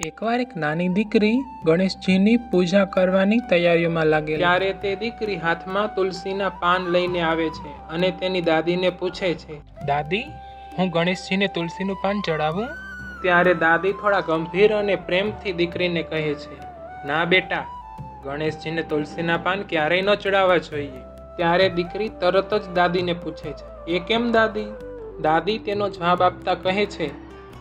એકવાર એક નાની દીકરી ગણેશજીની પૂજા કરવાની તૈયારીઓમાં લાગેલી. ત્યારે તે દીકરી હાથમાં તુલસીના પાન લઈને આવે છે અને તેની દાદીને પૂછે છે, દાદી, હું ગણેશજીને તુલસીનું પાન ચડાવું? ત્યારે દાદી થોડા ગંભીર અને પ્રેમથી દીકરીને કહે છે, ના બેટા, ગણેશજીને તુલસીના પાન ક્યારેય ન ચડાવવા જોઈએ. ત્યારે દીકરી તરત જ દાદીને પૂછે છે, એ કેમ દાદી? દાદી તેનો જવાબ આપતા કહે છે,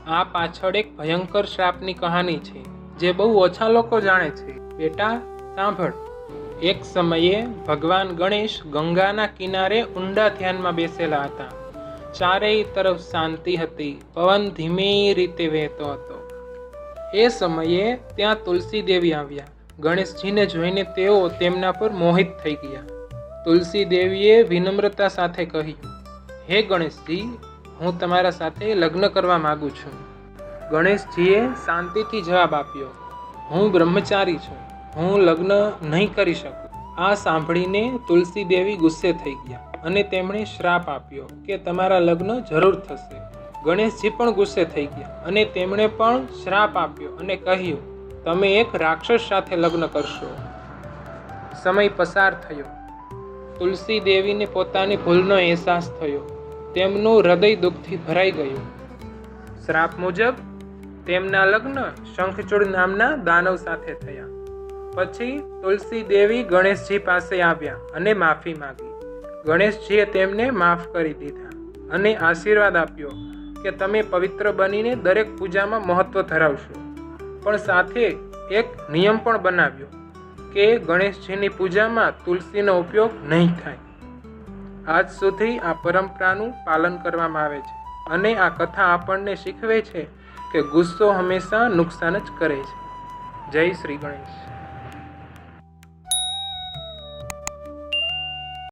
આ પાછળ એક ભયંકર શ્રાપની કહાની છે જે બહુ ઓછા લોકો જાણે છે. બેટા સાંભળ. એક સમયે ભગવાન ગણેશ ગંગાના કિનારે ઊંડા ધ્યાનમાં બેસેલા હતા. ચારેય તરફ શાંતિ હતી. પવન ધીમી રીતે વહેતો હતો. એ સમયે ત્યાં તુલસી દેવી આવ્યા. ગણેશજીને જોઈને તેઓ તેમના પર મોહિત થઈ ગયા. તુલસી દેવીએ વિનમ્રતા સાથે કહ્યું, હે ગણેશજી, હું તમારા સાથે લગ્ન કરવા માંગુ છું. ગણેશજીએ શાંતિથી જવાબ આપ્યો, હું બ્રહ્મચારી છું, હું લગ્ન નહીં કરી શકું. આ સાંભળીને તુલસી દેવી ગુસ્સે થઈ ગયા અને તેમણે શ્રાપ આપ્યો કે તમારા લગ્ન જરૂર થશે. ગણેશજી પણ ગુસ્સે થઈ ગયા અને તેમણે પણ શ્રાપ આપ્યો અને કહ્યું, તમે એક રાક્ષસ સાથે લગ્ન કરશો. સમય પસાર થયો. તુલસી દેવીને પોતાની ભૂલનો અહેસાસ થયો. તેમનું હૃદય દુઃખથી ભરાઈ ગયું. શ્રાપ મુજબ તેમના લગ્ન શંખચૂડ નામના દાનવ સાથે થયા. પછી તુલસી દેવી ગણેશજી પાસે આવ્યા અને માફી માંગી. ગણેશજીએ તેમને માફ કરી દીધા અને આશીર્વાદ આપ્યો કે તમે પવિત્ર બનીને દરેક પૂજામાં મહત્વ ધરાવશો. પણ સાથે એક નિયમ પણ બનાવ્યો કે ગણેશજીની પૂજામાં તુલસીનો ઉપયોગ નહીં થાય. આજ સુધી આ પરંપરાનું પાલન કરવામાં આવે છે અને આ કથા આપણને શીખવે છે કે ગુસ્સો હંમેશા નુકસાન જ કરે છે. જય શ્રી ગણેશ.